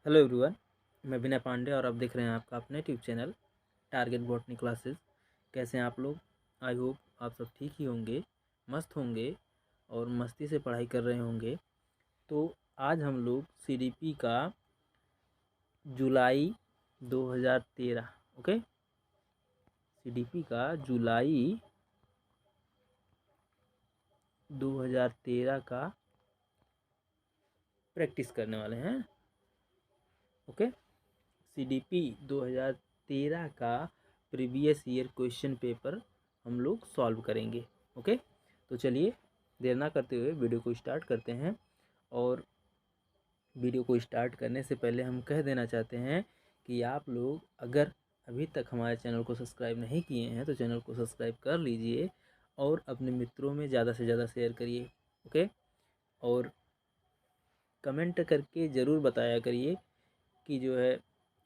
Hello everyone, मैं विनय पांडे और आप देख रहे हैं आपका अपना YouTube channel target botany classes. कैसे हैं आप लोग? आई होप आप सब ठीक ही होंगे, मस्त होंगे और मस्ती से पढ़ाई कर रहे होंगे। तो आज हम लोग सीडीपी का जुलाई 2013, ओके, सीडीपी का जुलाई 2013 का प्रैक्टिस करने वाले हैं। ओके, सीडीपी 2013 का प्रीवियस ईयर क्वेश्चन पेपर हम लोग सॉल्व करेंगे। ओके, तो चलिए देर ना करते हुए वीडियो को स्टार्ट करते हैं। और वीडियो को स्टार्ट करने से पहले हम कह देना चाहते हैं कि आप लोग अगर अभी तक हमारे चैनल को सब्सक्राइब नहीं किए हैं तो चैनल को सब्सक्राइब कर लीजिए और अपने मित्रों में ज़्यादा से ज़्यादा शेयर करिए। ओके, और कमेंट करके ज़रूर बताया करिए कि जो है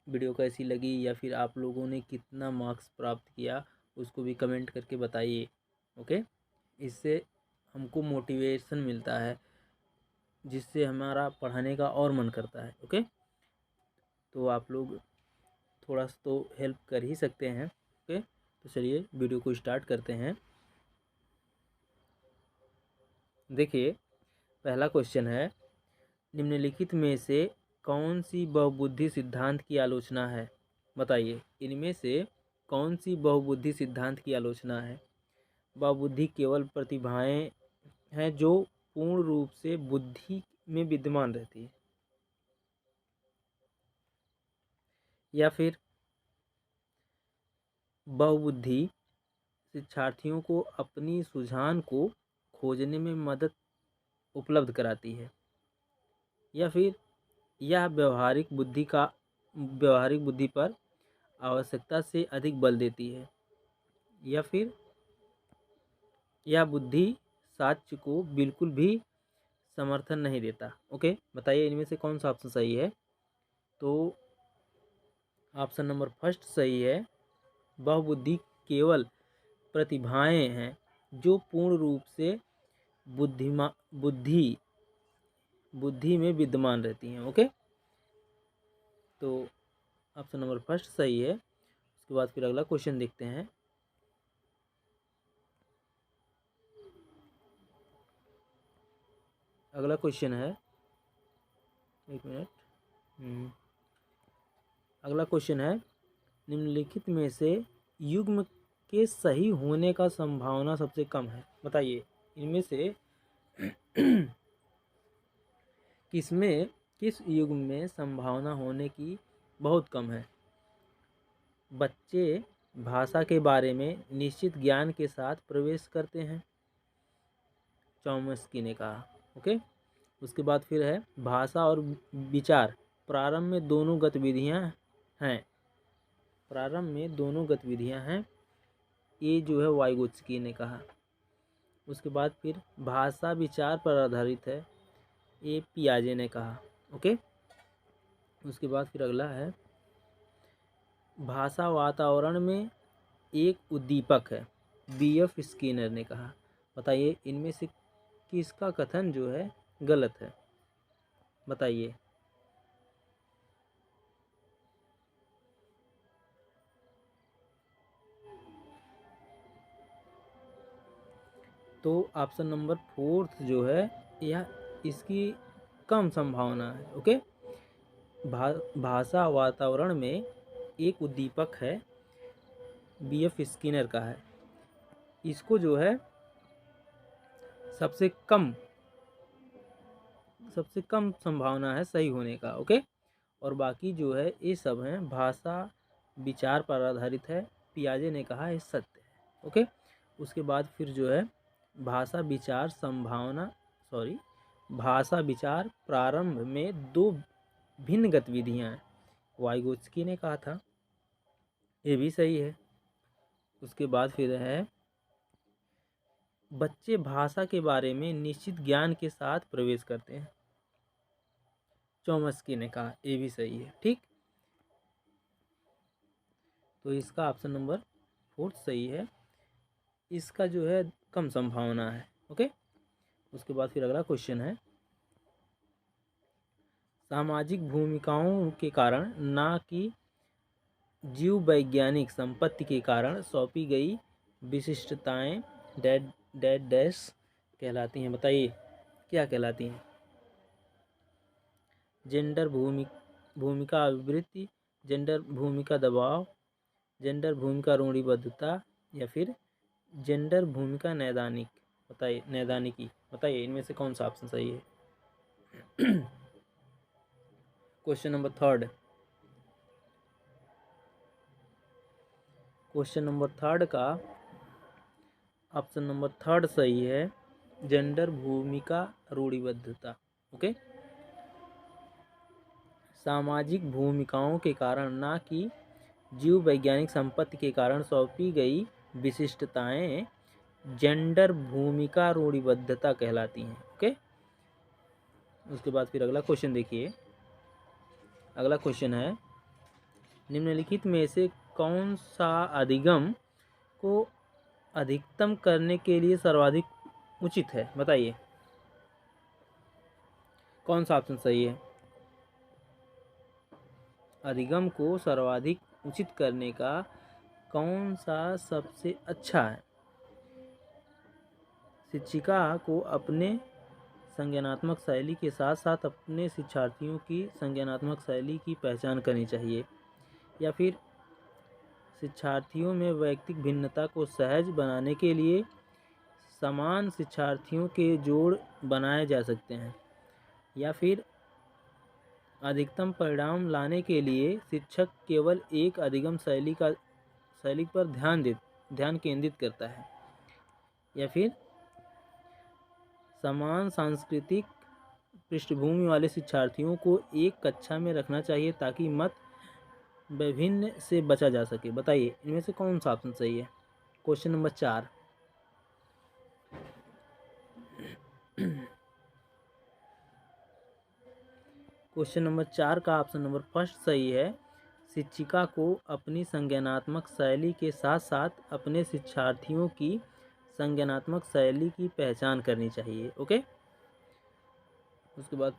वीडियो कैसी लगी या फिर आप लोगों ने कितना मार्क्स प्राप्त किया, उसको भी कमेंट करके बताइए। ओके, इससे हमको मोटिवेशन मिलता है जिससे हमारा पढ़ाने का और मन करता है। ओके, तो आप लोग थोड़ा सा तो हेल्प कर ही सकते हैं। ओके, तो चलिए वीडियो को स्टार्ट करते हैं। देखिए, पहला क्वेश्चन है, निम्नलिखित में से कौन सी बहुबुद्धि सिद्धांत की आलोचना है? बताइए, इनमें से कौन सी बहुबुद्धि सिद्धांत की आलोचना है? बहुबुद्धि केवल प्रतिभाएं हैं जो पूर्ण रूप से बुद्धि में विद्यमान रहती है, या फिर बहुबुद्धि शिक्षार्थियों को अपनी सुझान को खोजने में मदद उपलब्ध कराती है, या फिर यह व्यवहारिक बुद्धि पर आवश्यकता से अधिक बल देती है, या फिर यह बुद्धि साक्ष्य को बिल्कुल भी समर्थन नहीं देता। ओके, बताइए इनमें से कौन सा ऑप्शन सही है? तो ऑप्शन नंबर फर्स्ट सही है। बहुबुद्धि केवल प्रतिभाएं हैं जो पूर्ण रूप से बुद्धिमा बुद्धि बुद्धि में विद्यमान रहती हैं। ओके, तो ऑप्शन नंबर फर्स्ट सही है। उसके बाद फिर अगला क्वेश्चन देखते हैं। अगला क्वेश्चन है, एक मिनट, अगला क्वेश्चन है, निम्नलिखित में से युग्म के सही होने का संभावना सबसे कम है। बताइए, इनमें से किस युग्म में संभावना होने की बहुत कम है? बच्चे भाषा के बारे में निश्चित ज्ञान के साथ प्रवेश करते हैं, चॉम्स्की ने कहा। ओके, उसके बाद फिर है, भाषा और विचार प्रारंभ में दोनों गतिविधियां हैं, ये जो है वाइगोत्स्की ने कहा। उसके बाद फिर भाषा विचार पर आधारित है, ये पियाजे ने कहा। ओके, उसके बाद फिर अगला है, भाषा वातावरण में एक उद्दीपक है, बीएफ स्किनर ने कहा। बताइए, इनमें से किसका कथन जो है गलत है? बताइए। तो ऑप्शन नंबर फोर्थ जो है, यह इसकी कम संभावना है। ओके, भाषा वातावरण में एक उद्दीपक है, बीएफ स्किनर का है, इसको जो है सबसे कम संभावना है सही होने का। ओके, और बाकी जो है ये सब हैं भाषा विचार पर आधारित है, पियाजे ने कहा ये सत्य है। ओके, उसके बाद फिर जो है भाषा विचार प्रारंभ में दो भिन्न गतिविधियां हैं, वाइगोत्स्की ने कहा था, ये भी सही है। उसके बाद फिर है, बच्चे भाषा के बारे में निश्चित ज्ञान के साथ प्रवेश करते हैं, चॉम्स्की ने कहा, ये भी सही है। ठीक, तो इसका ऑप्शन नंबर फोर्थ सही है, इसका जो है कम संभावना है। ओके, उसके बाद फिर अगला क्वेश्चन है, सामाजिक भूमिकाओं के कारण ना कि जीव वैज्ञानिक संपत्ति के कारण सौंपी गई विशिष्टताएं डेड डेड डैश कहलाती हैं। बताइए क्या कहलाती हैं? जेंडर भूमिका आवृत्ति, जेंडर भूमिका दबाव, जेंडर भूमिका रूढ़िबद्धता, या फिर जेंडर भूमिका नैदानिक। बताइए नैदानिकी। बताइए इनमें से कौन सा ऑप्शन सही है? Question number third. Question number third का ऑप्शन नंबर थर्ड सही है, जेंडर भूमिका रूढ़िबद्धता। ओके, सामाजिक भूमिकाओं के कारण ना कि जीव वैज्ञानिक संपत्ति के कारण सौंपी गई विशिष्टताएं जेंडर भूमिका रूढ़िबद्धता कहलाती हैं। ओके, उसके बाद फिर अगला क्वेश्चन देखिए। अगला क्वेश्चन है, निम्नलिखित में से कौन सा अधिगम को अधिकतम करने के लिए सर्वाधिक उचित है? बताइए कौन सा ऑप्शन सही है? अधिगम को सर्वाधिक उचित करने का कौन सा सबसे अच्छा है? शिक्षिका को अपने संज्ञानात्मक शैली के साथ साथ अपने शिक्षार्थियों की संज्ञानात्मक शैली की पहचान करनी चाहिए, या फिर शिक्षार्थियों में वैयक्तिक भिन्नता को सहज बनाने के लिए समान शिक्षार्थियों के जोड़ बनाए जा सकते हैं, या फिर अधिकतम परिणाम लाने के लिए शिक्षक केवल एक अधिगम शैली पर ध्यान केंद्रित करता है, या फिर समान सांस्कृतिक पृष्ठभूमि वाले शिक्षार्थियों को एक कक्षा में रखना चाहिए ताकि मत विभिन्न से बचा जा सके। बताइए इनमें से कौन सा ऑप्शन सही है? Question number 4। क्वेश्चन नंबर 4 का ऑप्शन नंबर फर्स्ट सही है, शिक्षिका को अपनी संज्ञानात्मक शैली के साथ साथ अपने शिक्षार्थियों की संज्ञानात्मक शैली की पहचान करनी चाहिए। ओके, उसके बाद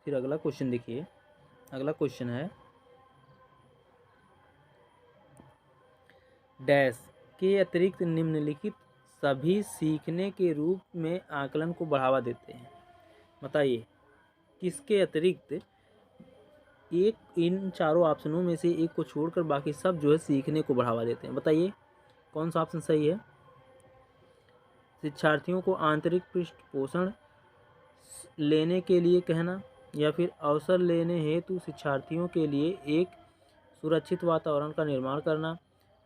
फिर अगला क्वेश्चन देखिए। अगला क्वेश्चन है, डैश के अतिरिक्त निम्नलिखित सभी सीखने के रूप में आकलन को बढ़ावा देते हैं। बताइए किसके अतिरिक्त एक इन चारों ऑप्शनों में से एक को छोड़कर बाकी सब जो है सीखने को बढ़ावा देते हैं। बताइए कौन सा ऑप्शन सही है? शिक्षार्थियों को आंतरिक पृष्ठपोषण लेने के लिए कहना, या फिर अवसर लेने हेतु शिक्षार्थियों के लिए एक सुरक्षित वातावरण का निर्माण करना,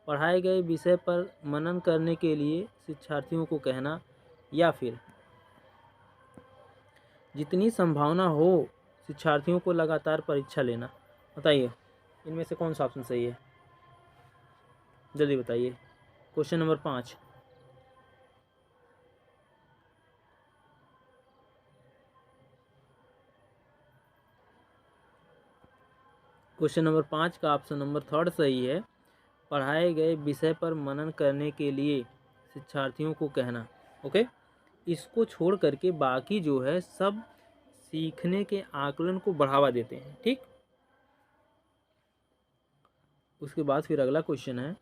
पढ़ाए गए विषय पर मनन करने के लिए शिक्षार्थियों को कहना, या फिर जितनी संभावना हो शिक्षार्थियों को लगातार परीक्षा लेना। बताइए इनमें से कौन सा ऑप्शन सही है? जल्दी बताइए। Question number 5। क्वेश्चन नंबर 5 का ऑप्शन नंबर थर्ड सही है, पढ़ाए गए विषय पर मनन करने के लिए शिक्षार्थियों को कहना। ओके, इसको छोड़ करके बाकी जो है सब सीखने के आकलन को बढ़ावा देते हैं। ठीक, उसके बाद फिर अगला क्वेश्चन है,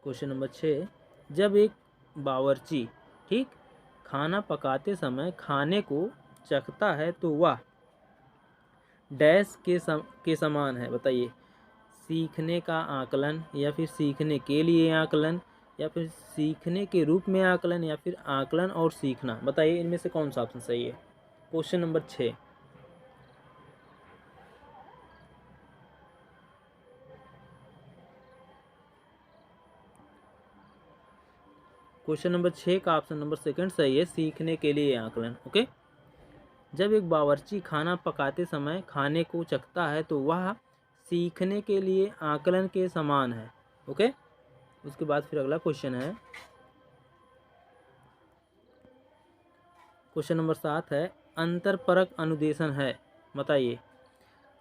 क्वेश्चन नंबर 6। जब एक बावर्ची ठीक खाना पकाते समय खाने को चखता है तो वह डैश के समान है। बताइए सीखने का आकलन, या फिर सीखने के लिए आकलन, या फिर सीखने के रूप में आकलन, या फिर आकलन और सीखना। बताइए इनमें से कौन सा ऑप्शन सही है? Question number 6। क्वेश्चन नंबर 6 का ऑप्शन नंबर सेकंड सही है, सीखने के लिए आकलन। ओके, जब एक बावर्ची खाना पकाते समय खाने को चखता है तो वह सीखने के लिए आकलन के समान है। ओके, उसके बाद फिर अगला क्वेश्चन है, क्वेश्चन नंबर 7 है, अंतरपरक अनुदेशन है। बताइए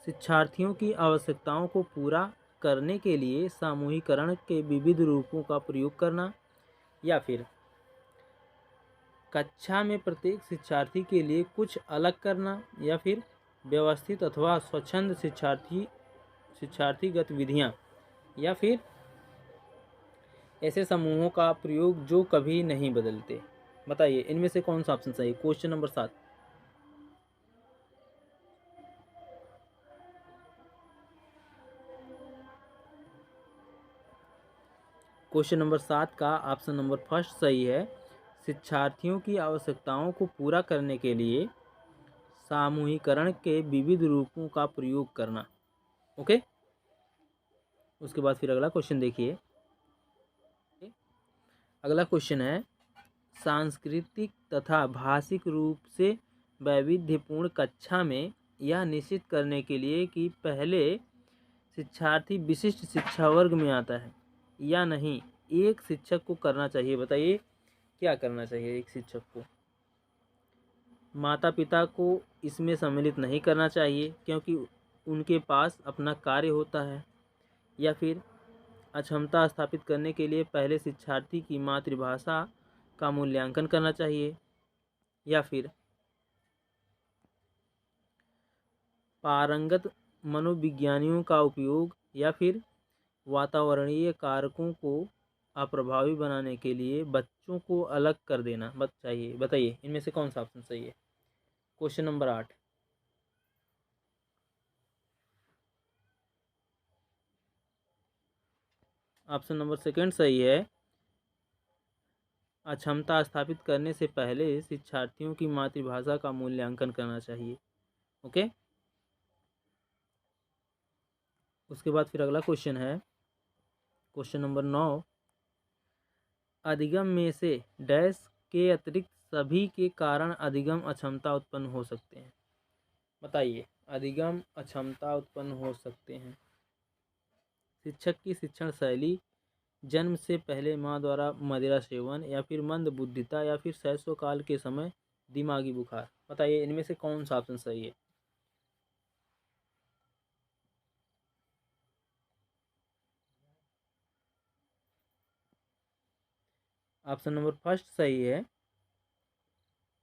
शिक्षार्थियों की आवश्यकताओं को पूरा करने के लिए सामूहिकरण के विविध रूपों का प्रयोग करना, या फिर कक्षा में प्रत्येक शिक्षार्थी के लिए कुछ अलग करना, या फिर व्यवस्थित अथवा स्वच्छंद शिक्षार्थी गतिविधियाँ, या फिर ऐसे समूहों का प्रयोग जो कभी नहीं बदलते। बताइए इनमें से कौन सा ऑप्शन सही है। Question number 7। क्वेश्चन नंबर 7 का ऑप्शन नंबर फर्स्ट सही है। शिक्षार्थियों की आवश्यकताओं को पूरा करने के लिए सामूहिकरण के विविध रूपों का प्रयोग करना। ओके, उसके बाद फिर अगला क्वेश्चन देखिए। अगला क्वेश्चन है, सांस्कृतिक तथा भाषिक रूप से वैविध्यपूर्ण कक्षा में यह निश्चित करने के लिए कि पहले शिक्षार्थी विशिष्ट शिक्षा वर्ग में आता है या नहीं, एक शिक्षक को करना चाहिए। बताइए क्या करना चाहिए एक शिक्षक को। माता पिता को इसमें सम्मिलित नहीं करना चाहिए क्योंकि उनके पास अपना कार्य होता है, या फिर अक्षमता स्थापित करने के लिए पहले शिक्षार्थी की मातृभाषा का मूल्यांकन करना चाहिए, या फिर पारंगत मनोविज्ञानियों का उपयोग, या फिर वातावरणीय कारकों को अप्रभावी बनाने के लिए बच्चों को अलग कर देना चाहिए। बताइए इनमें से कौन सा ऑप्शन सही है। Question number 8। Option number second सही है। अक्षमता स्थापित करने से पहले शिक्षार्थियों की मातृभाषा का मूल्यांकन करना चाहिए। ओके, उसके बाद फिर अगला क्वेश्चन है, क्वेश्चन नंबर 9। अधिगम में से डैश के अतिरिक्त सभी के कारण अधिगम अक्षमता उत्पन्न हो सकते हैं। बताइए अधिगम अक्षमता उत्पन्न हो सकते हैं। शिक्षक की शिक्षण शैली, जन्म से पहले माँ द्वारा मदिरा सेवन, या फिर मंद बुद्धिता, या फिर शैशव काल के समय दिमागी बुखार। बताइए इनमें से कौन सा ऑप्शन सही है। ऑप्शन नंबर फर्स्ट सही है,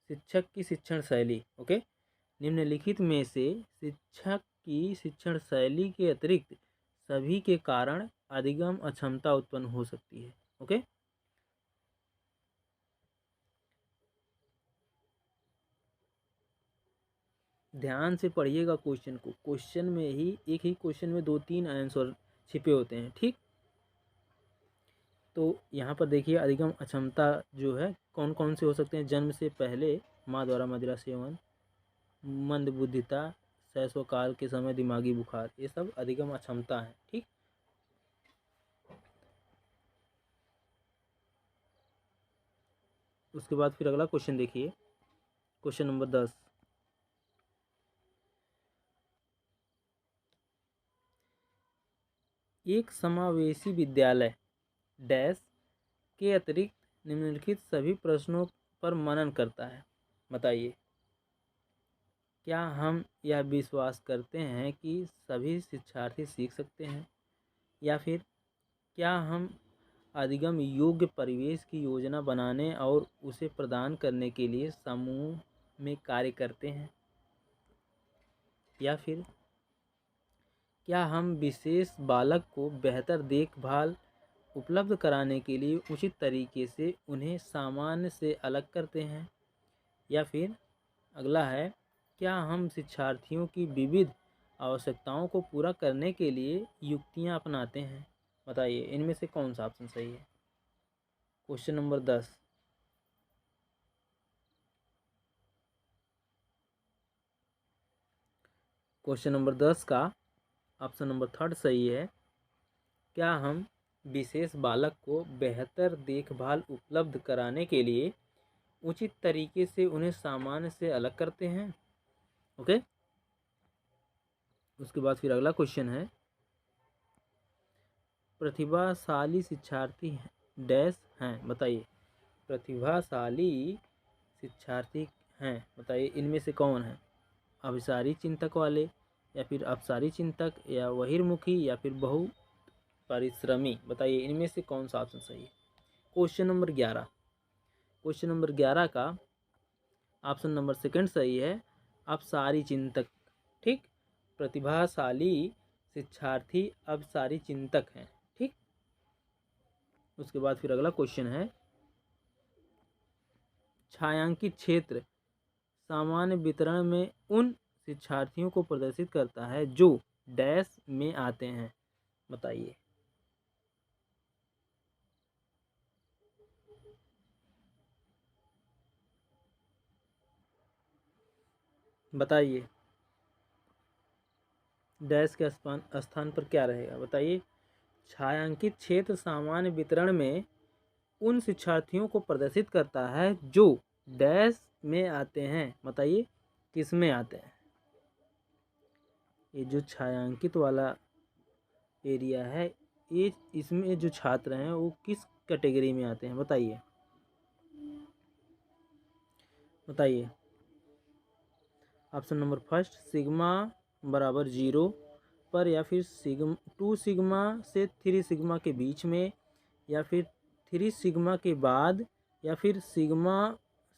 शिक्षक की शिक्षण शैली। ओके, निम्नलिखित में से शिक्षक की शिक्षण शैली के अतिरिक्त सभी के कारण अधिगम अक्षमता उत्पन्न हो सकती है। ओके, ध्यान से पढ़िएगा क्वेश्चन को। क्वेश्चन में ही एक ही क्वेश्चन में 2-3 आंसर छिपे होते हैं। ठीक, तो यहाँ पर देखिए अधिगम अक्षमता जो है कौन कौन से हो सकते हैं। जन्म से पहले माँ द्वारा मदिरा सेवन, मंद बुद्धिता, शैशव काल के समय दिमागी बुखार, ये सब अधिगम अक्षमता है। ठीक, उसके बाद फिर अगला क्वेश्चन देखिए, क्वेश्चन नंबर 10। एक समावेशी विद्यालय डैश के अतिरिक्त निम्नलिखित सभी प्रश्नों पर मनन करता है। बताइए क्या हम यह विश्वास करते हैं कि सभी शिक्षार्थी सीख सकते हैं, या फिर क्या हम अधिगम योग्य परिवेश की योजना बनाने और उसे प्रदान करने के लिए समूह में कार्य करते हैं, या फिर क्या हम विशेष बालक को बेहतर देखभाल उपलब्ध कराने के लिए उचित तरीके से उन्हें सामान्य से अलग करते हैं, या फिर अगला है क्या हम शिक्षार्थियों की विविध आवश्यकताओं को पूरा करने के लिए युक्तियां अपनाते हैं। बताइए इनमें से कौन सा ऑप्शन सही है। Question number 10। क्वेश्चन नंबर 10 का ऑप्शन नंबर थर्ड सही है। क्या हम विशेष बालक को बेहतर देखभाल उपलब्ध कराने के लिए उचित तरीके से उन्हें सामान्य से अलग करते हैं। ओके, उसके बाद फिर अगला क्वेश्चन है, प्रतिभाशाली शिक्षार्थी डैश हैं। बताइए प्रतिभाशाली शिक्षार्थी हैं, बताइए इनमें से कौन है। अभिसारी चिंतक वाले, या फिर अपसारी चिंतक, या बहिर्मुखी, या फिर बहु परिश्रमी। बताइए इनमें से कौन सा ऑप्शन सही है। Question number 11। क्वेश्चन नंबर 11 का ऑप्शन नंबर सेकंड सही है, अपसारी चिंतक। ठीक, प्रतिभाशाली शिक्षार्थी अपसारी चिंतक हैं। ठीक, उसके बाद फिर अगला क्वेश्चन है, छायांकित क्षेत्र सामान्य वितरण में उन शिक्षार्थियों को प्रदर्शित करता है जो डैश में आते हैं। बताइए। बताइए डैश के स्थान पर क्या रहेगा, बताइए। छायांकित क्षेत्र सामान्य वितरण में उन शिक्षार्थियों को प्रदर्शित करता है जो डैश में आते हैं। बताइए किस में आते हैं। ये जो छायांकित वाला एरिया है, ये इसमें जो छात्र हैं वो किस कैटेगरी में आते हैं, बताइए। बताइए। ऑप्शन नंबर फर्स्ट, सिग्मा बराबर 0 पर, या फिर 2 सिग्मा से 3 सिग्मा के बीच में, या फिर 3 सिग्मा के बाद, या फिर सिग्मा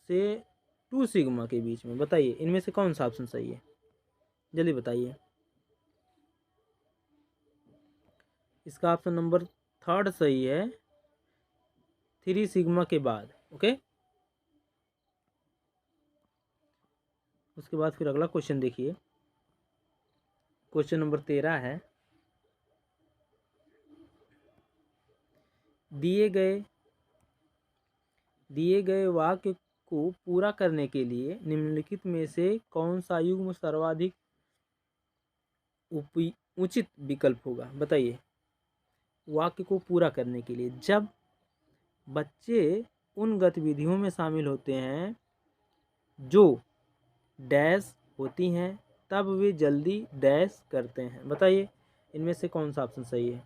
से 2 सिग्मा के बीच में। बताइए इनमें से कौन सा ऑप्शन सही है, जल्दी बताइए। इसका ऑप्शन नंबर थर्ड सही है, 3 सिग्मा के बाद। ओके, उसके बाद फिर अगला क्वेश्चन देखिए। क्वेश्चन नंबर 13 है, दिए गए वाक्य को पूरा करने के लिए निम्नलिखित में से कौन सा युग्म सर्वाधिक उचित विकल्प होगा। बताइए। वाक्य को पूरा करने के लिए जब बच्चे उन गतिविधियों में शामिल होते हैं जो डैश होती हैं, तब वे जल्दी डैश करते हैं। बताइए इनमें से कौन सा ऑप्शन सही है।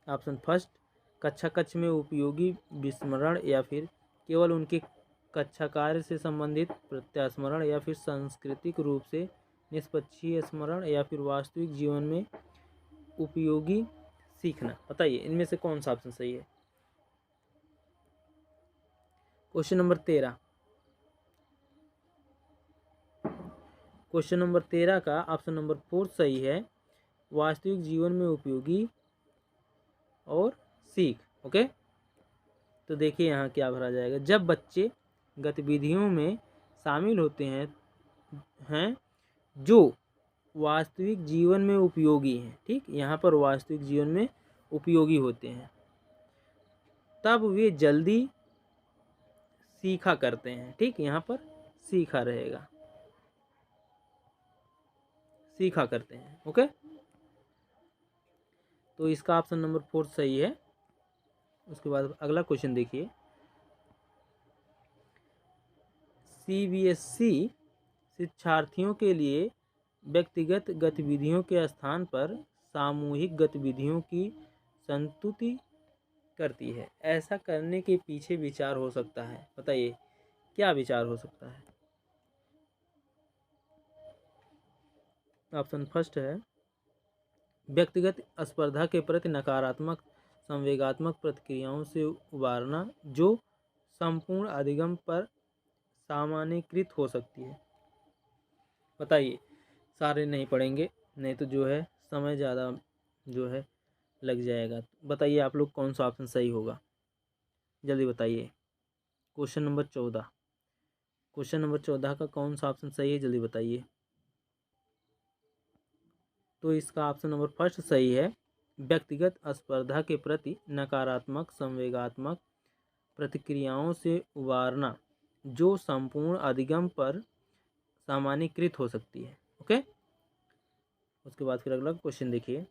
ऑप्शन फर्स्ट, कक्षा कक्ष में उपयोगी विस्मरण, या फिर केवल उनके कक्षा कार्य से संबंधित प्रत्यास्मरण, या फिर सांस्कृतिक रूप से निष्पक्षीय स्मरण, या फिर वास्तविक जीवन में उपयोगी सीखना। बताइए इनमें से कौन सा ऑप्शन सही है। क्वेश्चन नंबर 13, क्वेश्चन नंबर 13 का ऑप्शन नंबर 4 सही है, वास्तविक जीवन में उपयोगी और सीख। ओके, तो देखिए यहाँ क्या भरा जाएगा, जब बच्चे गतिविधियों में शामिल होते हैं जो वास्तविक जीवन में उपयोगी हैं। ठीक, यहाँ पर वास्तविक जीवन में उपयोगी होते हैं, तब वे जल्दी सीखा करते हैं। ठीक, यहाँ पर सीखा रहेगा, सीखा करते हैं। ओके, तो इसका ऑप्शन नंबर 4 सही है। उसके बाद अगला क्वेश्चन देखिए, CBSE शिक्षार्थियों के लिए व्यक्तिगत गतिविधियों के स्थान पर सामूहिक गतिविधियों की संतुति करती है। ऐसा करने के पीछे विचार हो सकता है। बताइए क्या विचार हो सकता है। ऑप्शन फर्स्ट है, व्यक्तिगत स्पर्धा के प्रति नकारात्मक संवेगात्मक प्रतिक्रियाओं से उबारना जो संपूर्ण अधिगम पर सामान्यीकृत हो सकती है। बताइए, सारे नहीं पढ़ेंगे, नहीं तो जो है समय ज़्यादा जो है लग जाएगा। बताइए आप लोग कौन सा ऑप्शन सही होगा, जल्दी बताइए। क्वेश्चन नंबर 14, क्वेश्चन नंबर 14 का कौन सा ऑप्शन सही है, जल्दी बताइए। तो इसका ऑप्शन नंबर फर्स्ट सही है, व्यक्तिगत स्पर्धा के प्रति नकारात्मक संवेगात्मक प्रतिक्रियाओं से उबारना जो संपूर्ण अधिगम पर सामान्यीकृत हो सकती है। ओके, उसके बाद फिर अगला क्वेश्चन देखिए।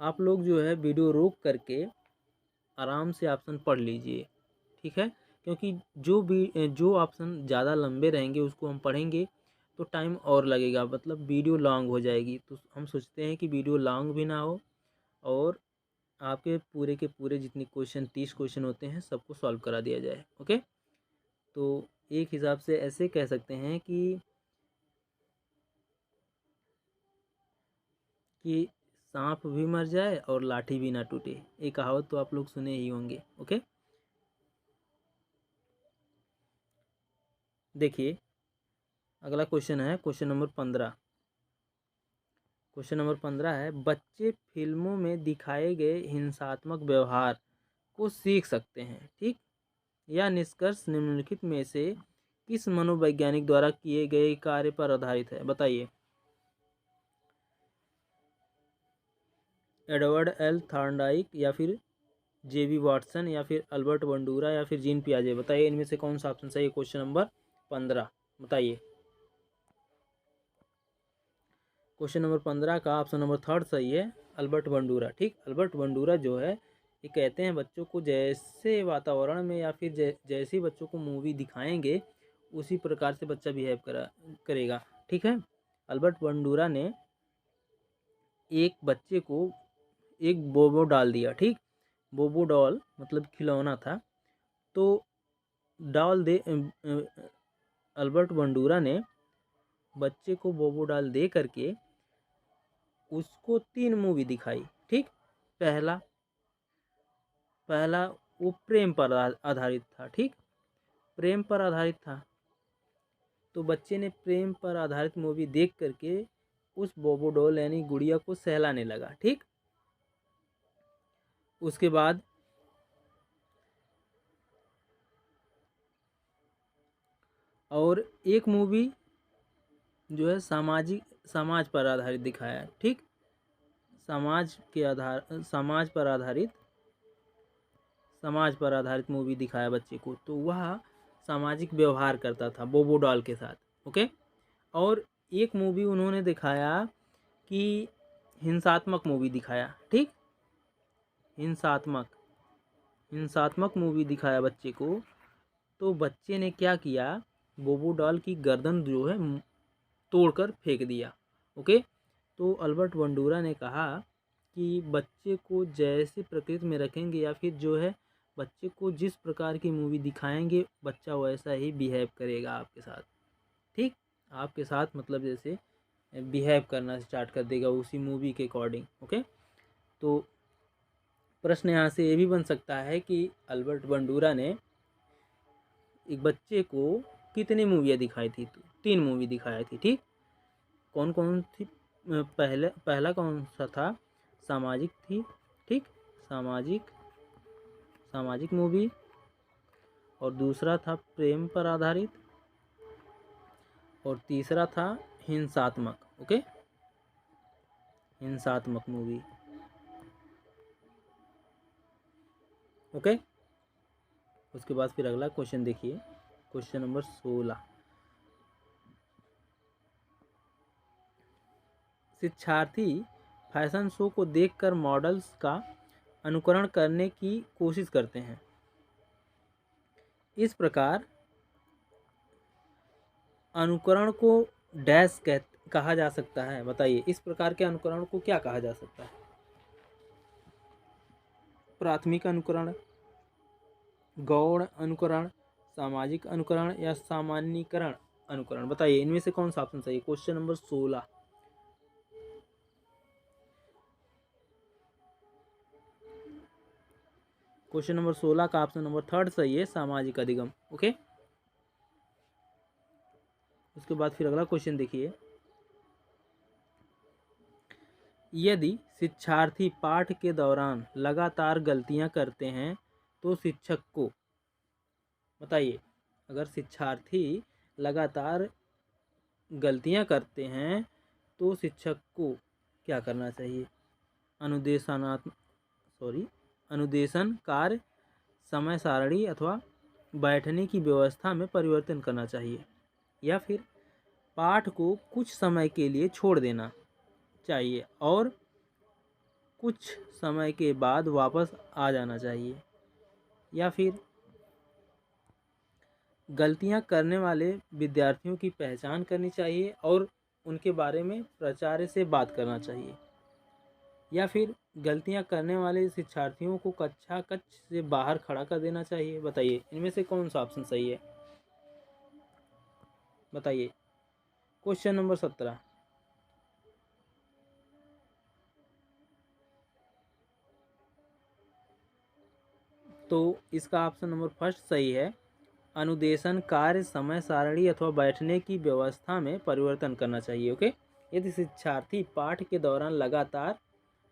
आप लोग जो है वीडियो रोक करके आराम से ऑप्शन पढ़ लीजिए। ठीक है, क्योंकि जो ऑप्शन ज़्यादा लंबे रहेंगे उसको हम पढ़ेंगे तो टाइम और लगेगा, मतलब वीडियो लॉन्ग हो जाएगी। तो हम सोचते हैं कि वीडियो लॉन्ग भी ना हो और आपके पूरे के पूरे जितने क्वेश्चन 30 क्वेश्चन होते हैं सबको सॉल्व करा दिया जाए। ओके, तो एक हिसाब से ऐसे कह सकते हैं कि सांप भी मर जाए और लाठी भी ना टूटे। ये कहावत तो आप लोग सुने ही होंगे। ओके, देखिए अगला क्वेश्चन है क्वेश्चन नंबर 15। क्वेश्चन नंबर 15 है, बच्चे फिल्मों में दिखाए गए हिंसात्मक व्यवहार को सीख सकते हैं, ठीक? यह निष्कर्ष निम्नलिखित में से किस मनोवैज्ञानिक द्वारा किए गए कार्य पर आधारित है? बताइए। एडवर्ड एल थॉर्नडाइक, या फिर जेबी वाटसन, या फिर अल्बर्ट बंडूरा, या फिर जीन पियाजे? बताइए इनमें से कौन सा ऑप्शन सही है। क्वेश्चन नंबर 15 बताइए। क्वेश्चन नंबर 15 का ऑप्शन नंबर थर्ड सही है, अल्बर्ट बंडूरा। ठीक, अल्बर्ट बंडूरा जो है ये कहते हैं बच्चों को जैसे वातावरण में या फिर जैसी बच्चों को मूवी दिखाएंगे उसी प्रकार से बच्चा बिहेव करेगा। ठीक है, अल्बर्ट बंडूरा ने एक बच्चे को एक बोबो डाल दिया। ठीक, बोबो डॉल मतलब खिलौना था। तो डाल दे अल्बर्ट बंडूरा ने बच्चे को बोबो डाल दे करके उसको 3 मूवी दिखाई। ठीक, पहला वो प्रेम पर आधारित था। ठीक, प्रेम पर आधारित था। तो बच्चे ने प्रेम पर आधारित मूवी देख करके उस बोबो डॉल यानी गुड़िया को सहलाने लगा। ठीक, उसके बाद और एक मूवी जो है समाज पर आधारित दिखाया है। ठीक, समाज पर आधारित मूवी दिखाया बच्चे को, तो वह सामाजिक व्यवहार करता था बोबो डॉल के साथ। ओके, और एक मूवी उन्होंने दिखाया कि हिंसात्मक मूवी दिखाया। ठीक, हिंसात्मक मूवी दिखाया बच्चे को। तो बच्चे ने क्या किया, बोबो डॉल की गर्दन जो है तोड़कर फेंक दिया। ओके, तो अल्बर्ट बंडूरा ने कहा कि बच्चे को जैसे प्रकृति में रखेंगे या फिर जो है बच्चे को जिस प्रकार की मूवी दिखाएंगे बच्चा वैसा ही बिहेव करेगा आपके साथ। ठीक, आपके साथ मतलब जैसे बिहेव करना स्टार्ट कर देगा उसी मूवी के अकॉर्डिंग। ओके, तो प्रश्न यहाँ से ये भी बन सकता है कि अल्बर्ट बंडूरा ने एक बच्चे को कितनी मूवियाँ दिखाई थी? तो 3 मूवी दिखाई थी। ठीक, कौन कौन थी? पहला कौन सा था? सामाजिक थी। ठीक, सामाजिक मूवी, और दूसरा था प्रेम पर आधारित, और तीसरा था हिंसात्मक। ओके, हिंसात्मक मूवी। ओके, उसके बाद फिर अगला क्वेश्चन देखिए, क्वेश्चन नंबर 16। शिक्षार्थी फैशन शो को देखकर मॉडल्स का अनुकरण करने की कोशिश करते हैं। इस प्रकार अनुकरण को डैश कहा जा सकता है? बताइए, इस प्रकार के अनुकरण को क्या कहा जा सकता है? प्राथमिक अनुकरण, गौण अनुकरण, सामाजिक अनुकरण, या सामान्यीकरण अनुकरण? बताइए इनमें से कौन सा ऑप्शन सही है। Question number 16। क्वेश्चन नंबर 16 का ऑप्शन नंबर थर्ड सही है, सामाजिक अधिगम। ओके, उसके बाद फिर अगला क्वेश्चन देखिए, यदि शिक्षार्थी पाठ के दौरान लगातार गलतियां करते हैं तो शिक्षक को, बताइए, अगर शिक्षार्थी लगातार गलतियां करते हैं तो शिक्षक को क्या करना चाहिए? अनुदेशन कार्य, समय सारणी अथवा बैठने की व्यवस्था में परिवर्तन करना चाहिए, या फिर पाठ को कुछ समय के लिए छोड़ देना चाहिए और कुछ समय के बाद वापस आ जाना चाहिए, या फिर गलतियां करने वाले विद्यार्थियों की पहचान करनी चाहिए और उनके बारे में प्राचार्य से बात करना चाहिए, या फिर गलतियां करने वाले शिक्षार्थियों को कक्षा कक्ष से बाहर खड़ा कर देना चाहिए? बताइए इनमें से कौन सा ऑप्शन सही है। बताइए। Question number 17। तो इसका ऑप्शन नंबर फर्स्ट सही है। अनुदेशन कार्य समय सारणी अथवा बैठने की व्यवस्था में परिवर्तन करना चाहिए। ओके, यदि शिक्षार्थी पाठ के दौरान लगातार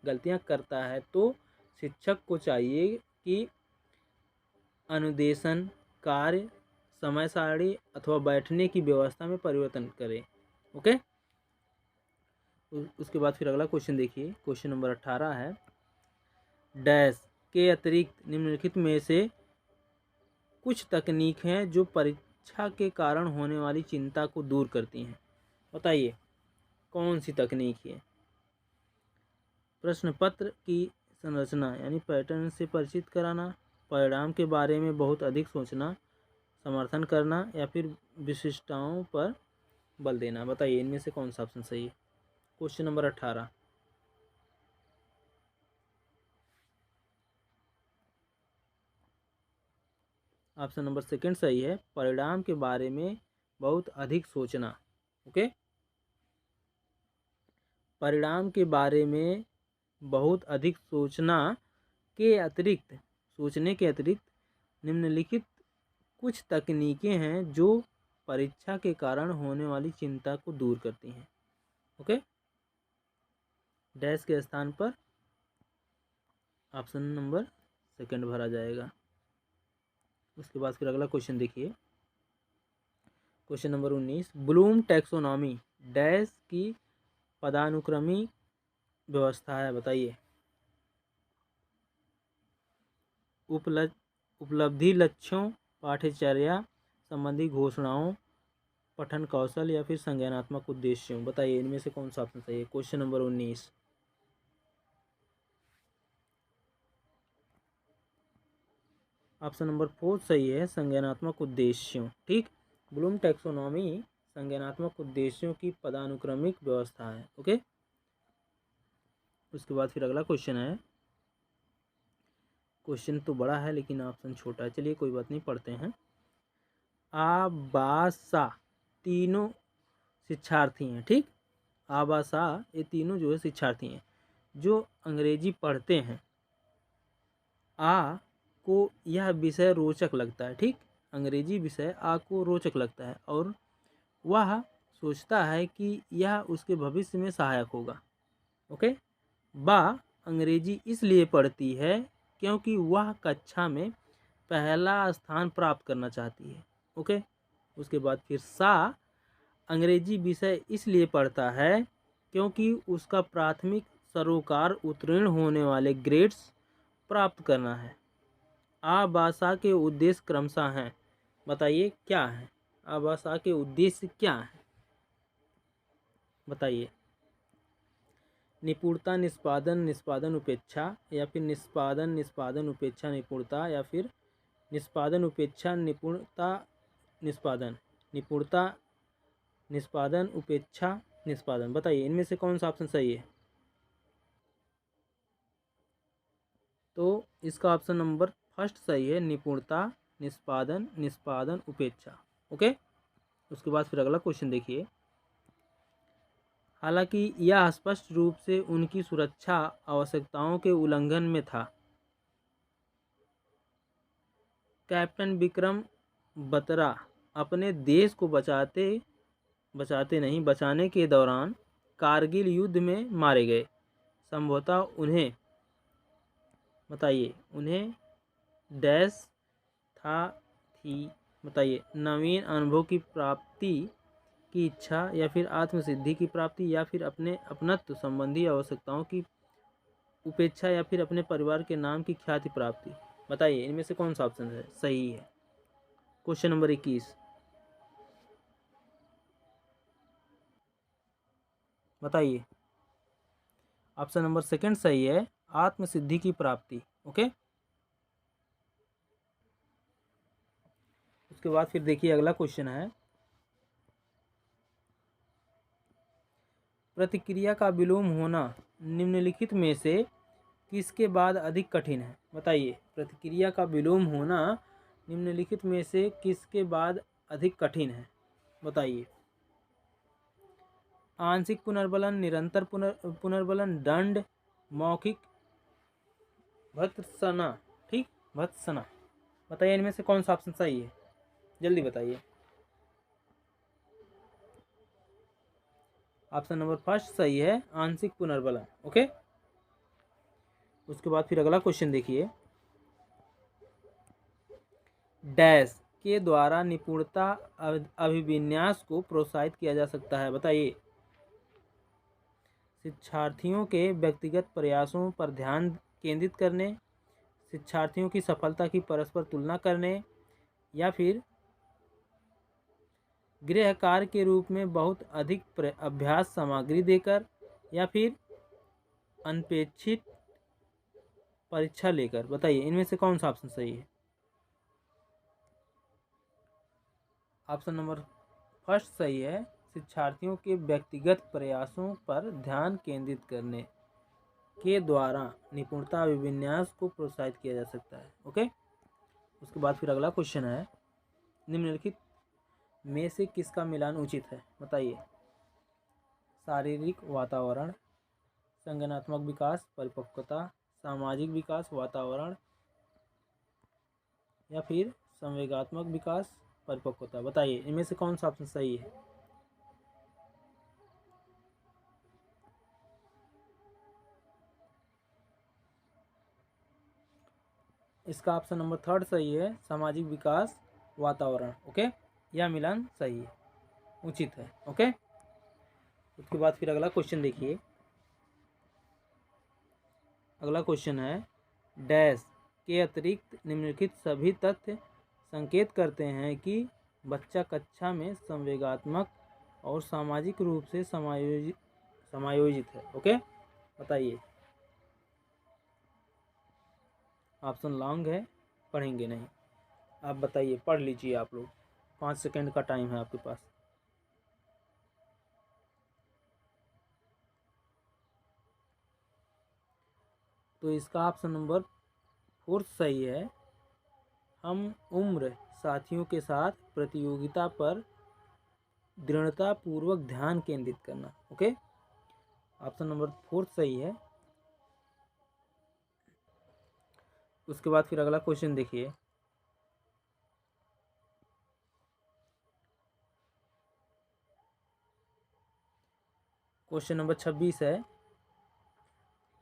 गलतियां करता है तो शिक्षक को चाहिए कि अनुदेशन कार्य समय सारणी अथवा बैठने की व्यवस्था में परिवर्तन करें। ओके, उसके बाद फिर अगला क्वेश्चन देखिए, क्वेश्चन नंबर 18 है, डैश के अतिरिक्त निम्नलिखित में से कुछ तकनीक हैं जो परीक्षा के कारण होने वाली चिंता को दूर करती हैं। बताइए कौन सी तकनीक है। प्रश्न पत्र की संरचना यानी पैटर्न से परिचित कराना, परिणाम के बारे में बहुत अधिक सोचना, समर्थन करना, या फिर विशिष्टताओं पर बल देना। बताइए इनमें से कौन सा ऑप्शन सही है। Question number 18। Option number second सही है, परिणाम के बारे में बहुत अधिक सोचना। ओके, परिणाम के बारे में बहुत अधिक सोचने के अतिरिक्त निम्नलिखित कुछ तकनीकें हैं जो परीक्षा के कारण होने वाली चिंता को दूर करती हैं। ओके, डैश के स्थान पर ऑप्शन नंबर सेकंड भरा जाएगा। उसके बाद फिर अगला क्वेश्चन देखिए, question number 19, Bloom taxonomy dash की पदानुक्रमिक व्यवस्था है। बताइए उपलब्धि लक्ष्यों, पाठ्यचर्या संबंधी घोषणाओं, पठन कौशल, या फिर संज्ञानात्मक उद्देश्यों। बताइए इनमें से कौन सा ऑप्शन सही है। Question number 19। ऑप्शन नंबर 4 सही है, संज्ञानात्मक उद्देश्यों। ठीक, ब्लूम टैक्सोनॉमी संज्ञानात्मक उद्देश्यों की पदानुक्रमिक व्यवस्था है। ओके, उसके बाद फिर अगला क्वेश्चन है, क्वेश्चन तो बड़ा है लेकिन ऑप्शन छोटा है, चलिए कोई बात नहीं, पढ़ते हैं। आबासा तीनों शिक्षार्थी हैं। ठीक, आबासा ये तीनों जो है शिक्षार्थी हैं जो अंग्रेजी पढ़ते हैं। आ को यह विषय रोचक लगता है। ठीक, अंग्रेजी विषय आ को रोचक लगता है और वह सोचता है कि यह उसके भविष्य में सहायक होगा। ओके, बा अंग्रेजी इसलिए पढ़ती है क्योंकि वह कक्षा में पहला स्थान प्राप्त करना चाहती है। ओके, उसके बाद फिर सा अंग्रेजी विषय इसलिए पढ़ता है क्योंकि उसका प्राथमिक सरोकार उत्तीर्ण होने वाले ग्रेड्स प्राप्त करना है। आबासा के उद्देश्य क्रमशः हैं। बताइए क्या है, आबासा के उद्देश्य क्या है। बताइए निपुणता निष्पादन निष्पादन उपेक्षा, या फिर निष्पादन निष्पादन उपेक्षा निपुणता, या फिर निष्पादन उपेक्षा निपुणता निष्पादन, निपुणता निष्पादन उपेक्षा निष्पादन। बताइए इनमें से कौन सा ऑप्शन सही है। तो इसका ऑप्शन नंबर फर्स्ट सही है, निपुणता निष्पादन निष्पादन उपेक्षा। ओके, उसके बाद फिर अगला क्वेश्चन देखिए, हालांकि यह स्पष्ट रूप से उनकी सुरक्षा आवश्यकताओं के उल्लंघन में था। कैप्टन विक्रम बत्रा अपने देश को बचाने के दौरान कारगिल युद्ध में मारे गए। संभवतः उन्हें, बताइए उन्हें डैश थी। बताइए नवीन अनुभव की प्राप्ति की इच्छा, या फिर आत्मसिद्धि की प्राप्ति, या फिर अपने अपनत्व संबंधी आवश्यकताओं की उपेक्षा, या फिर अपने परिवार के नाम की ख्याति प्राप्ति। बताइए इनमें से कौन सा ऑप्शन है सही है। क्वेश्चन नंबर 21, बताइए ऑप्शन नंबर सेकंड सही है, आत्मसिद्धि की प्राप्ति। ओके, उसके बाद फिर देखिए अगला क्वेश्चन है, प्रतिक्रिया का विलोम होना निम्नलिखित में से किसके बाद अधिक कठिन है। बताइए प्रतिक्रिया का विलोम होना निम्नलिखित में से किसके बाद अधिक कठिन है। बताइए आंशिक पुनर्बलन, निरंतर पुनर्बलन, दंड, मौखिक भर्त्सना। ठीक, भत्सना। बताइए इनमें से कौन सा ऑप्शन सही है, जल्दी बताइए। ऑप्शन नंबर फर्स्ट सही है, आंशिक पुनर्बलन। ओके, उसके बाद फिर अगला क्वेश्चन देखिए। डैश के द्वारा निपुणता अभिविन्यास को प्रोत्साहित किया जा सकता है। बताइए। शिक्षार्थियों के व्यक्तिगत प्रयासों पर ध्यान केंद्रित करने, शिक्षार्थियों की सफलता की परस्पर तुलना करने, या फिर गृह कार्य के रूप में बहुत अधिक अभ्यास सामग्री देकर, या फिर अनपेक्षित परीक्षा लेकर। बताइए इनमें से कौन सा ऑप्शन सही है। ऑप्शन नंबर फर्स्ट सही है, शिक्षार्थियों के व्यक्तिगत प्रयासों पर ध्यान केंद्रित करने के द्वारा निपुणता अभिविन्यास को प्रोत्साहित किया जा सकता है। ओके, उसके बाद फिर अगला क्वेश्चन है, निम्नलिखित में से किसका मिलान उचित है। बताइए। शारीरिक वातावरण, संज्ञानात्मक विकास परिपक्वता, सामाजिक विकास वातावरण, या फिर संवेगात्मक विकास परिपक्वता। बताइए इनमें से कौन सा ऑप्शन सही है। इसका ऑप्शन नंबर थर्ड सही है, सामाजिक विकास वातावरण। ओके, यह मिलान सही है, उचित है। ओके, उसके बाद फिर अगला क्वेश्चन देखिए। अगला क्वेश्चन है, डैश के अतिरिक्त निम्नलिखित सभी तथ्य संकेत करते हैं कि बच्चा कक्षा में संवेगात्मक और सामाजिक रूप से समायोजित है। ओके, बताइए। ऑप्शन लॉन्ग है, पढ़ेंगे नहीं, आप बताइए, पढ़ लीजिए आप लोग, 5 सेकंड का टाइम है आपके पास। तो इसका ऑप्शन नंबर फोर्थ सही है, हम उम्र साथियों के साथ प्रतियोगिता पर दृढ़ता पूर्वक ध्यान केंद्रित करना। ओके, ऑप्शन नंबर फोर्थ सही है। उसके बाद फिर अगला क्वेश्चन देखिए। क्वेश्चन नंबर 26 है,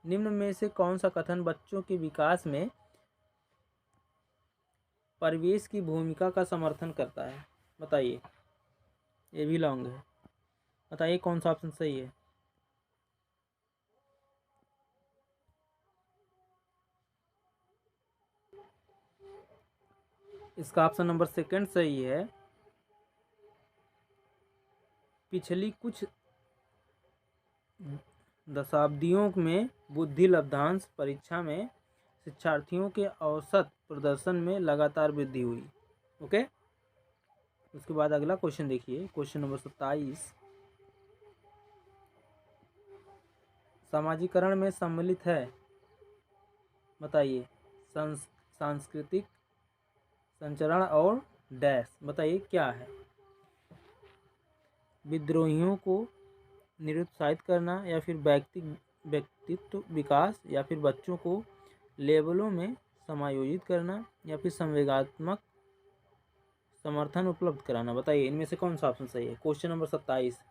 निम्न में से कौन सा कथन बच्चों के विकास में परिवेश की भूमिका का समर्थन करता है। बताइए, ये भी लॉन्ग है, बताइए कौन सा ऑप्शन सही है। इसका ऑप्शन नंबर सेकंड सही है, पिछली कुछ दशाब्दियों में बुद्धि लब्धांश परीक्षा में शिक्षार्थियों के औसत प्रदर्शन में लगातार वृद्धि हुई। ओके, उसके बाद अगला क्वेश्चन देखिए। क्वेश्चन नंबर 27, सामाजिकरण में सम्मिलित है। बताइए। सांस्कृतिक संचरण और डैश। बताइए क्या है। विद्रोहियों को निरुत्साहित करना, या फिर व्यक्तित्व विकास, या फिर बच्चों को लेबलों में समायोजित करना, या फिर संवेगात्मक समर्थन उपलब्ध कराना। बताइए इनमें से कौन सा ऑप्शन सही है। Question number 27।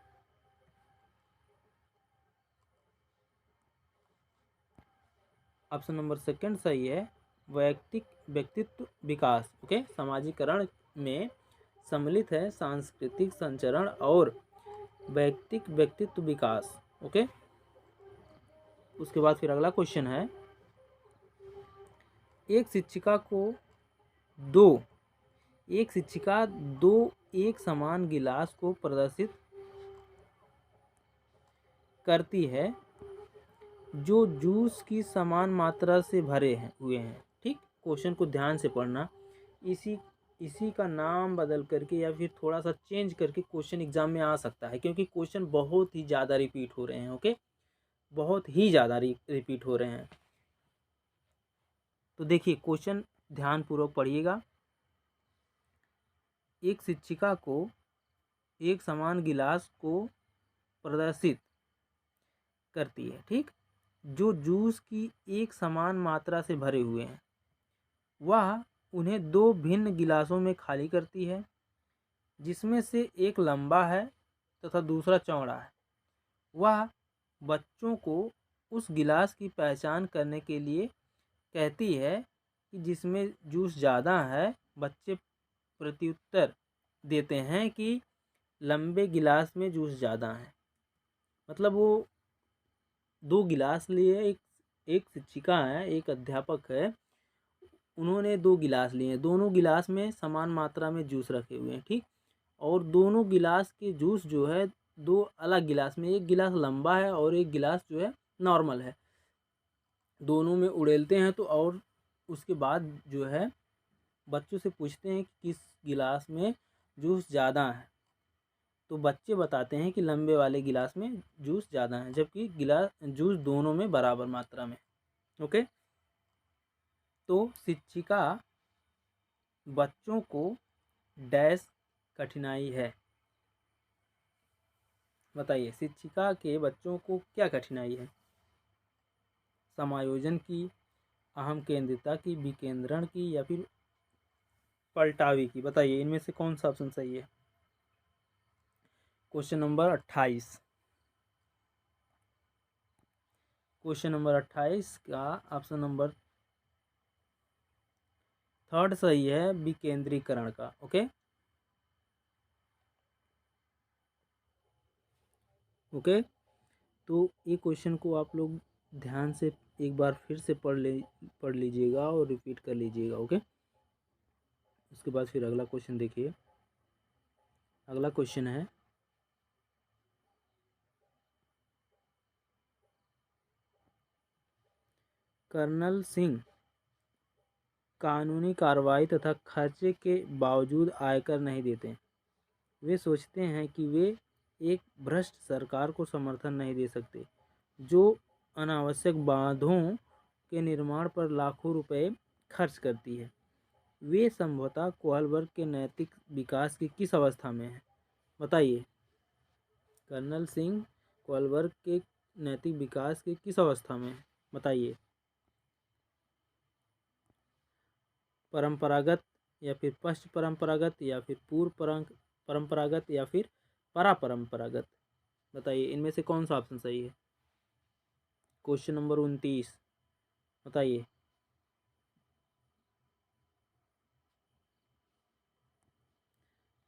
Option number second सही है, व्यक्तित्व विकास। ओके, सामाजिकरण में सम्मिलित है सांस्कृतिक संचरण और व्यक्तित्व विकास। ओके, उसके बाद फिर अगला क्वेश्चन है, एक शिक्षिका दो एक समान गिलास को प्रदर्शित करती है जो जूस की समान मात्रा से भरे हुए हैं। ठीक, क्वेश्चन को ध्यान से पढ़ना। इसी का नाम बदल करके या फिर थोड़ा सा चेंज करके क्वेश्चन एग्जाम में आ सकता है, क्योंकि क्वेश्चन बहुत ही ज़्यादा रिपीट हो रहे हैं। ओके, बहुत ही ज़्यादा रिपीट हो रहे हैं। तो देखिए क्वेश्चन ध्यानपूर्वक पढ़िएगा। एक शिक्षिका को एक समान गिलास को प्रदर्शित करती है, ठीक, जो जूस की एक समान मात्रा से भरे हुए हैं। वह उन्हें 2 भिन्न गिलासों में खाली करती है, जिसमें से एक लंबा है तथा दूसरा चौड़ा है। वह बच्चों को उस गिलास की पहचान करने के लिए कहती है कि जिसमें जूस ज़्यादा है। बच्चे प्रत्युत्तर देते हैं कि लंबे गिलास में जूस ज़्यादा है। मतलब वो 2 गिलास लिए, एक शिक्षिका है, एक अध्यापक है, उन्होंने 2 गिलास लिए हैं, दोनों गिलास में समान मात्रा में जूस रखे हुए हैं, ठीक। और दोनों गिलास के जूस जो है 2 अलग गिलास में, एक गिलास लंबा है और एक गिलास जो है नॉर्मल है, दोनों में उड़ेलते हैं। तो और उसके बाद जो है बच्चों से पूछते हैं कि किस गिलास में जूस ज़्यादा है। तो बच्चे बताते हैं कि लंबे वाले गिलास में जूस ज़्यादा है, जबकि गिलास जूस दोनों में बराबर मात्रा में। ओके। तो शिक्षिका बच्चों को डैश कठिनाई है। बताइए, शिक्षिका के बच्चों को क्या कठिनाई है? समायोजन की, अहम केंद्रिता की, विकेंद्रण की, या फिर पलटावी की? बताइए इनमें से कौन सा ऑप्शन सही है? Question number 28। क्वेश्चन नंबर 28 का ऑप्शन नंबर 3 सही है, विकेंद्रीकरण का। Okay okay. तो ये क्वेश्चन को आप लोग ध्यान से एक बार फिर से पढ़ लीजिएगा और रिपीट कर लीजिएगा। ओके। उसके बाद फिर अगला क्वेश्चन देखिए। अगला क्वेश्चन है, कर्नल सिंह कानूनी कार्रवाई तथा खर्चे के बावजूद आयकर नहीं देते। वे सोचते हैं कि वे एक भ्रष्ट सरकार को समर्थन नहीं दे सकते, जो अनावश्यक बांधों के निर्माण पर लाखों रुपए खर्च करती है। वे संभवतः कोहलबर्ग के नैतिक विकास की किस अवस्था में है? बताइए, कर्नल सिंह कोहलबर्ग के नैतिक विकास के किस अवस्था में है? बताइए, परंपरागत, या फिर पश्च परंपरागत, या फिर पूर्व परंपरागत, या फिर परापरंपरागत? बताइए इनमें से कौन सा ऑप्शन सही है? Question number 29। बताइए।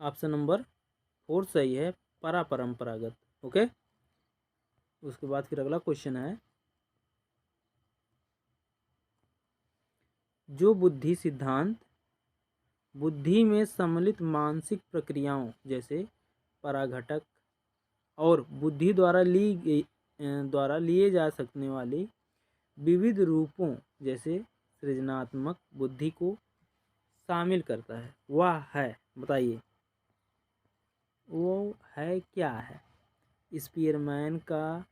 ऑप्शन नंबर 4 सही है, परापरंपरागत। ओके। उसके बाद फिर अगला क्वेश्चन है, जो बुद्धि सिद्धांत बुद्धि में सम्मिलित मानसिक प्रक्रियाओं जैसे पराघटक और बुद्धि द्वारा लिए जा सकने वाली विविध रूपों जैसे सृजनात्मक बुद्धि को शामिल करता है, वह है? बताइए वो है क्या है? स्पीयरमैन का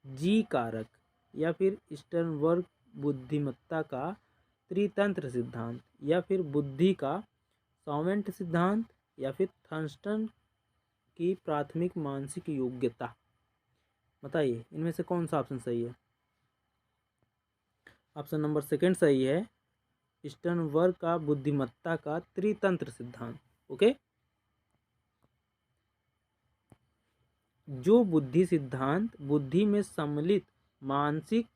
जी कारक, या फिर स्टर्नबर्ग बुद्धिमत्ता का त्रितंत्र सिद्धांत, या फिर बुद्धि का सॉवेंट सिद्धांत, या फिर थर्स्टन की प्राथमिक मानसिक योग्यता? बताइए इनमें से कौन सा ऑप्शन सही है? ऑप्शन नंबर 2 सही है, स्टर्नबर्ग का बुद्धिमत्ता का त्रितंत्र सिद्धांत। ओके। जो बुद्धि सिद्धांत बुद्धि में सम्मिलित मानसिक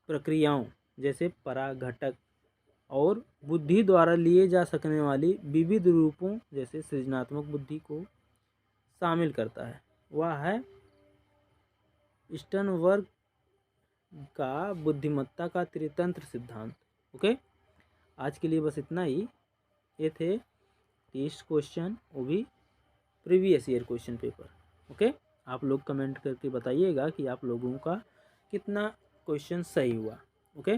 प्रक्रियाओं जैसे पराघटक और बुद्धि द्वारा लिए जा सकने वाली विविध रूपों जैसे सृजनात्मक बुद्धि को शामिल करता है, वह है स्टर्नबर्ग का बुद्धिमत्ता का त्रितंत्र सिद्धांत। ओके। आज के लिए बस इतना ही। ये थे 30 क्वेश्चन, वो भी previous year question paper. Okay. आप लोग कमेंट करके बताइएगा कि आप लोगों का कितना क्वेश्चन सही हुआ। ओके।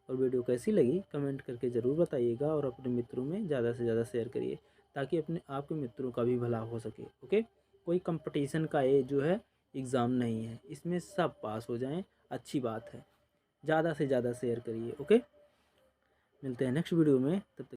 और वीडियो कैसी लगी कमेंट करके ज़रूर बताइएगा, और अपने मित्रों में ज़्यादा से ज़्यादा शेयर करिए ताकि आपके मित्रों का भी भला हो सके। ओके। कोई कंपटीशन का ये जो है एग्ज़ाम नहीं है, इसमें सब पास हो जाएं, अच्छी बात है। ज़्यादा से ज़्यादा शेयर करिए। ओके। मिलते हैं नेक्स्ट वीडियो में, तब तक